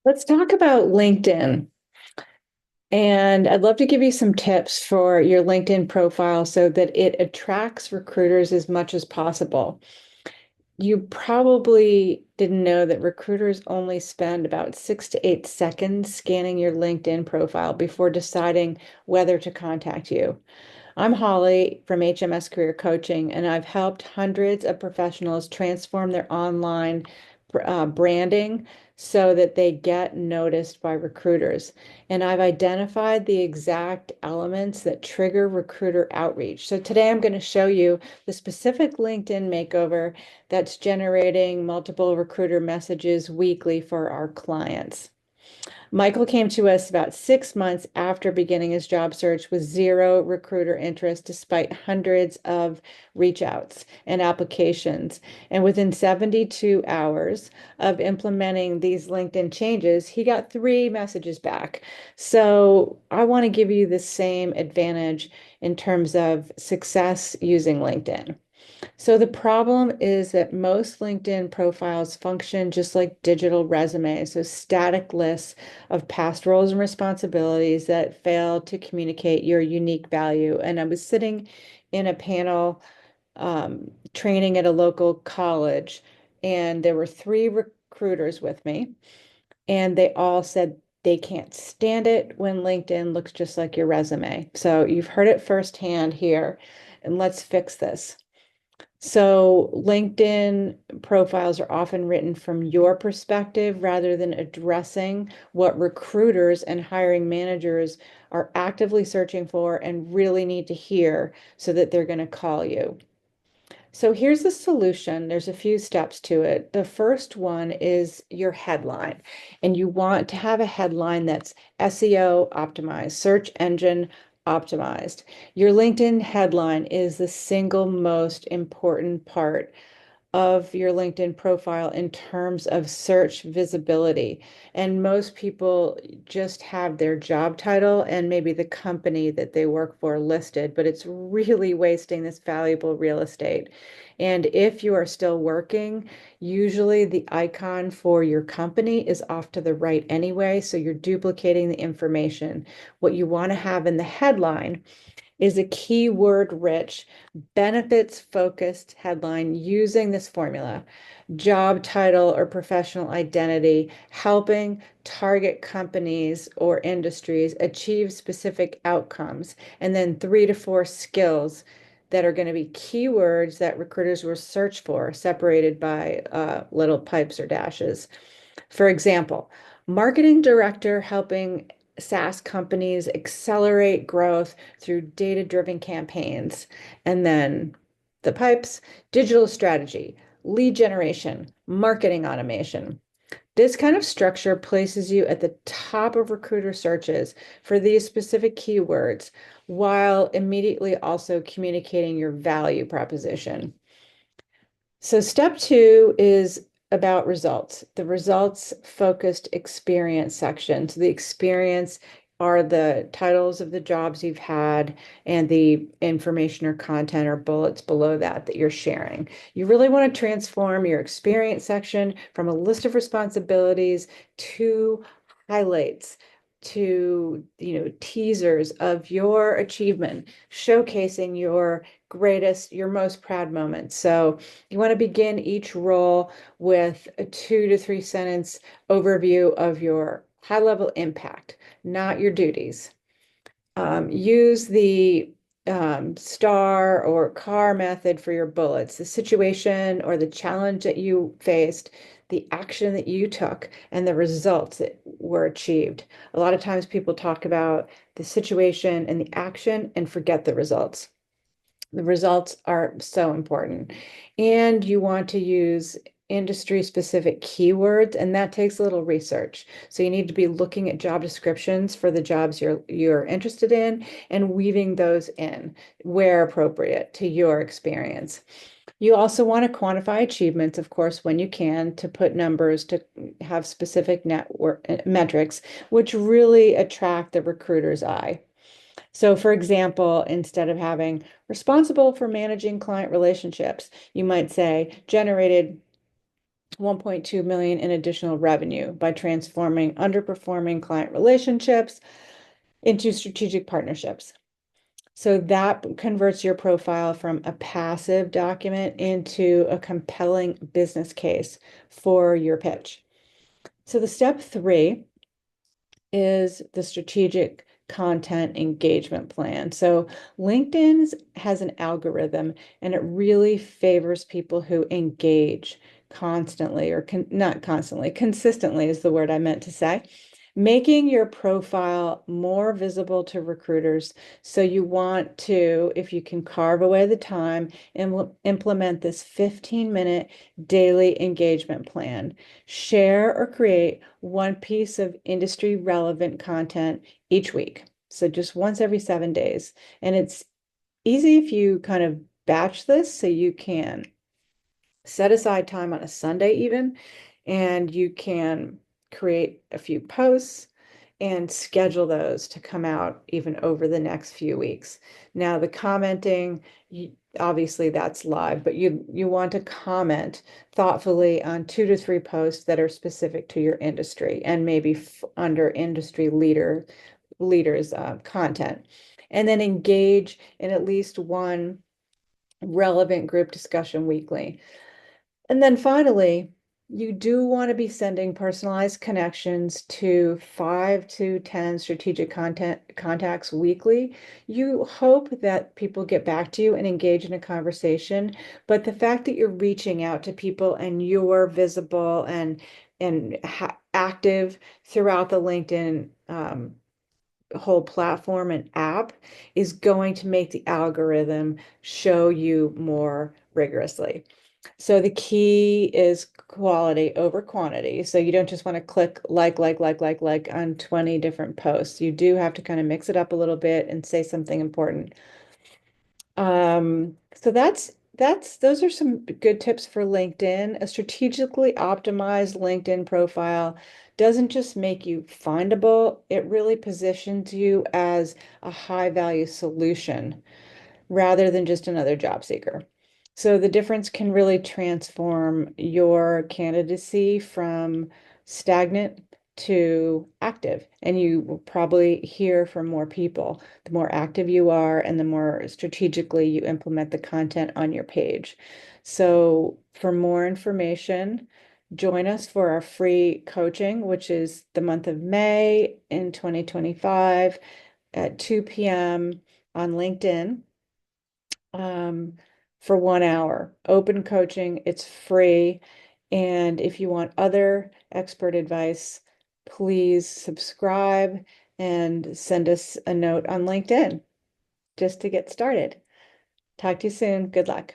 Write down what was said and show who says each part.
Speaker 1: Let's talk about LinkedIn. And I'd love to give you some tips for your LinkedIn profile so that it attracts recruiters as much as possible. You probably didn't know that recruiters only spend about 6 to 8 seconds scanning your LinkedIn profile before deciding whether to contact you. I'm Holly from HMS Career Coaching, and I've helped hundreds of professionals transform their online branding so that they get noticed by recruiters. And I've identified the exact elements that trigger recruiter outreach. So today I'm going to show you the specific LinkedIn makeover that's generating multiple recruiter messages weekly for our clients. Michael came to us about 6 months after beginning his job search with zero recruiter interest, despite hundreds of reach outs and applications. And within 72 hours of implementing these LinkedIn changes, he got 3 messages back. So I want to give you the same advantage in terms of success using LinkedIn. So the problem is that most LinkedIn profiles function just like digital resumes, so static lists of past roles and responsibilities that fail to communicate your unique value. And I was sitting in a panel training at a local college, and there were 3 recruiters with me, and they all said they can't stand it when LinkedIn looks just like your resume. So you've heard it firsthand here, and let's fix this. So LinkedIn profiles are often written from your perspective rather than addressing what recruiters and hiring managers are actively searching for and really need to hear so that they're going to call you. So here's the solution. There's a few steps to it. The first one is your headline, and you want to have a headline that's SEO optimized, search engine optimized. Your LinkedIn headline is the single most important part of your LinkedIn profile in terms of search visibility. And most people just have their job title and maybe the company that they work for listed, but it's really wasting this valuable real estate. And if you are still working, usually the icon for your company is off to the right anyway, so you're duplicating the information. What you want to have in the headline is a keyword rich, benefits focused headline using this formula: job title or professional identity, helping target companies or industries achieve specific outcomes, and then 3 to 4 skills that are going to be keywords that recruiters will search for, separated by little pipes or dashes. For example, marketing director helping SaaS companies accelerate growth through data-driven campaigns. And then the pipes: digital strategy, lead generation, marketing automation. This kind of structure places you at the top of recruiter searches for these specific keywords while immediately also communicating your value proposition. So step 2 is about results, the results focused experience section. So the experience are the titles of the jobs you've had and the information or content or bullets below that that you're sharing. You really want to transform your experience section from a list of responsibilities to highlights, to teasers of your achievement, showcasing your greatest, your most proud moments. So you want to begin each role with a 2 to 3 sentence overview of your high level impact, not your duties. Use the star or car method for your bullets: the situation or the challenge that you faced, the action that you took, and the results that were achieved. A lot of times people talk about the situation and the action and forget the results. The results are so important. And you want to use industry specific keywords, and that takes a little research. So you need to be looking at job descriptions for the jobs you're interested in and weaving those in where appropriate to your experience. You also want to quantify achievements, of course, when you can, to put numbers, to have specific network metrics, which really attract the recruiter's eye. So, for example, instead of having responsible for managing client relationships, you might say generated 1.2 million in additional revenue by transforming underperforming client relationships into strategic partnerships. So that converts your profile from a passive document into a compelling business case for your pitch. So the step 3 is the strategic content engagement plan. So LinkedIn has an algorithm and it really favors people who engage constantly, or not constantly, consistently is the word I meant to say, making your profile more visible to recruiters. So you want to, if you can carve away the time, implement this 15-minute daily engagement plan. Share or create one piece of industry relevant content each week. So just once every 7 days. And it's easy if you kind of batch this, so you can set aside time on a Sunday even, and you can create a few posts and schedule those to come out even over the next few weeks. Now, the commenting, obviously that's live, but you want to comment thoughtfully on 2 to 3 posts that are specific to your industry and maybe under industry leaders content, and then engage in at least one relevant group discussion weekly. And then finally, you do want to be sending personalized connections to 5 to 10 strategic contacts weekly. You hope that people get back to you and engage in a conversation, but the fact that you're reaching out to people and you're visible and active throughout the LinkedIn whole platform and app is going to make the algorithm show you more rigorously. So the key is quality over quantity. So you don't just want to click like on 20 different posts. You do have to kind of mix it up a little bit and say something important. So those are some good tips for LinkedIn. A strategically optimized LinkedIn profile doesn't just make you findable, it really positions you as a high value solution rather than just another job seeker. So the difference can really transform your candidacy from stagnant to active, and you will probably hear from more people. The more active you are and the more strategically you implement the content on your page. So for more information, join us for our free coaching, which is the month of May in 2025 at 2 p.m. on LinkedIn, for 1 hour. Open coaching, it's free. And if you want other expert advice, please subscribe and send us a note on LinkedIn just to get started. Talk to you soon. Good luck.